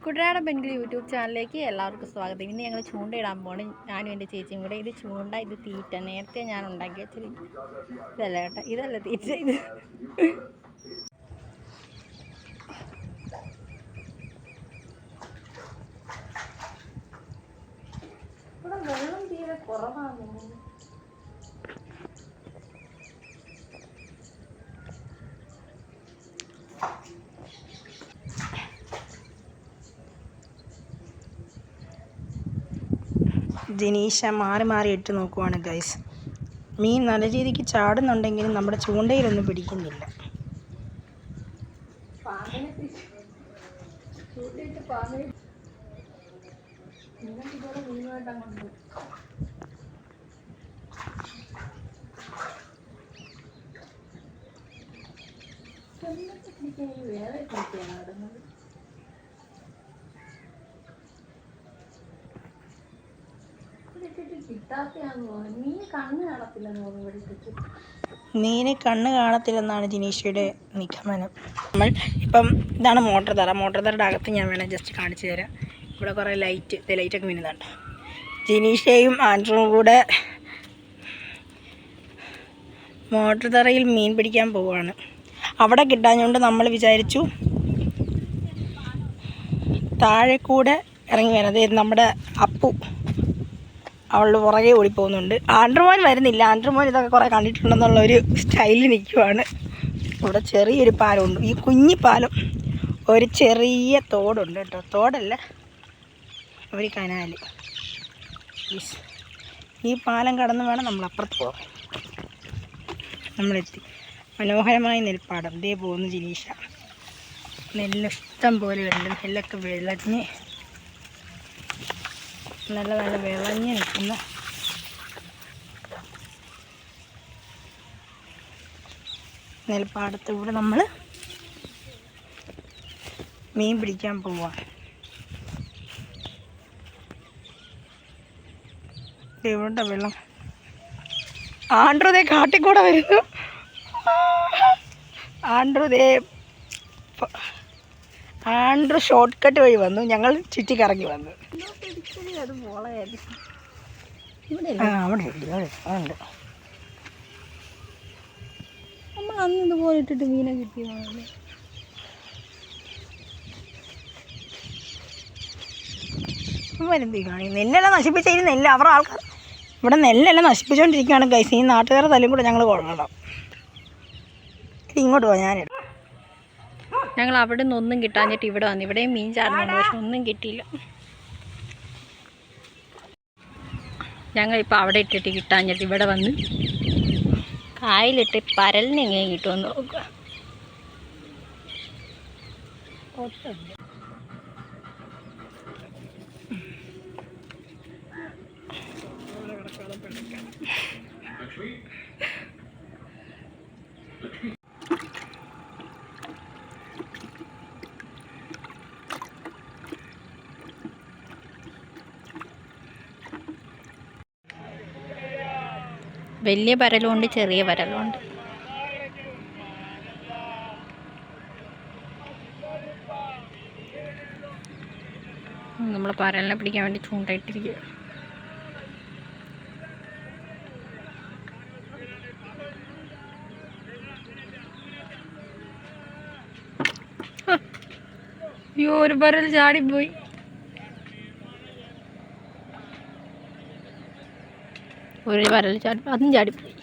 കുട്ടനാടൻ പെൺകിളി യൂട്യൂബ് ചാനലിലേക്ക് എല്ലാവർക്കും സ്വാഗതം. ഇന്ന് ഞങ്ങൾ ചൂണ്ടയിടാൻ പോകണം. ഞാനും എൻ്റെ ചേച്ചിയും കൂടെ. ഇത് ചൂണ്ട, ഇത് തീറ്റ. നേരത്തെ ഞാൻ ഉണ്ടാക്കി വെച്ചത് ഇതല്ല കേട്ടോ, ഇതല്ല തീറ്റ. ഇത് ഇവിടെ വെള്ളം തീരെ കുറവാണ്. ജിനീഷ മാറി മാറി ഇട്ട് നോക്കുവാണ് ഗൈസ്. മീൻ നല്ല രീതിക്ക് ചാടുന്നുണ്ടെങ്കിലും നമ്മുടെ ചൂണ്ടയിലൊന്നും പിടിക്കുന്നില്ല. വേറെ നടന്നത് മീന് കണ്ണ് കാണത്തില്ലെന്നാണ് ജിനീഷയുടെ നിഗമനം. നമ്മൾ ഇപ്പം ഇതാണ് മോട്ടർ തറ. മോട്ടർ തറയുടെ അകത്ത് ഞാൻ വേണം ജസ്റ്റ് കാണിച്ചു തരാം. ഇവിടെ കുറേ ലൈറ്റൊക്കെ മിന്നുന്നുണ്ട്. ജിനീഷയും ആൻഡ്രൂവും കൂടെ മോട്ടർ തറയിൽ മീൻ പിടിക്കാൻ പോവുകയാണ്. അവിടെ കിട്ടാഞ്ഞുകൊണ്ട് നമ്മൾ വിചാരിച്ചു താഴെ കൂടെ ഇറങ്ങി വരുന്നത്. നമ്മുടെ അപ്പു അവളുടെ പുറകെ ഓടിപ്പോകുന്നുണ്ട്. ആൻഡ്രുമോൻ വരുന്നില്ല. ആൻഡ്രുമോൻ ഇതൊക്കെ കുറേ കണ്ടിട്ടുണ്ടെന്നുള്ളൊരു സ്റ്റൈലിൽ നിൽക്കുവാണ്. ഇവിടെ ചെറിയൊരു പാലമുണ്ട്. ഈ കുഞ്ഞി പാലം ഒരു ചെറിയ തോടുണ്ട് കേട്ടോ. തോടല്ല, ഒരു കനാല്. ഈ പാലം കടന്ന് വേണം നമ്മൾ അപ്പുറത്ത് പോകാൻ. നമ്മളെത്തി. മനോഹരമായ നെൽപ്പാടം. ഇതേ പോകുന്നു ജിനീഷ. നെല്ലിഷ്ടം പോലെ ഉണ്ട്. നെല്ലൊക്കെ വിളഞ്ഞ് നല്ല നല്ല വിളഞ്ഞ് നിൽക്കുന്ന നെൽപ്പാടത്തൂടെ നമ്മൾ മീൻ പിടിക്കാൻ പോവാണ്. എവിടെ വെള്ളം? ആൻഡ്രൂ കാട്ടിക്കൂടെ വരുന്നു. ആൻഡ്രൂ ഷോർട്ട് കട്ട് വഴി വന്നു. ഞങ്ങൾ ചുറ്റിക്കറങ്ങി വന്നു. അത് മോളായിരുന്നു. അവിടെ ഉണ്ട്. നമ്മൾ അന്ന് ഇതുപോലെ ഇട്ടിട്ട് മീനെ കിട്ടിയതാണ്. വരുന്നീ കാണി നെല്ലെല്ലാം നശിപ്പിച്ചിരുന്ന നെല്ല് അവരുടെ ആൾക്കാർ ഇവിടെ നെല്ലെല്ലാം നശിപ്പിച്ചുകൊണ്ടിരിക്കുകയാണ് ഗൈസ്. ഈ നാട്ടുകാരുടെ തല്ലും കൂടെ ഞങ്ങൾ കൊള്ളണം. ഇങ്ങോട്ട് പോകാം. ഞാനിടും. ഞങ്ങൾ അവിടെ നിന്ന് ഒന്നും കിട്ടാഞ്ഞിട്ട് ഇവിടെ വന്നു. ഇവിടെയും മീൻ ചാടുന്നുണ്ട്, പക്ഷെ ഒന്നും കിട്ടിയില്ല. ഞങ്ങളിപ്പോൾ അവിടെ ഇട്ടിട്ട് കിട്ടാഞ്ഞിട്ട് ഇവിടെ വന്ന് കായലിട്ട് പരലിന് എങ്ങനെ കിട്ടുമെന്ന് നോക്കുക. വലിയ പരലുമുണ്ട്, ചെറിയ പരലുമുണ്ട്. നമ്മൾ പരലിനെ പിടിക്കാൻ വേണ്ടി ചൂണ്ടയിട്ടിരിക്കുക. അയ്യോ, ഒരു പരൽ ചാടിപ്പോയി. ഒരു പരൽ അതും ചാടിപ്പോയി.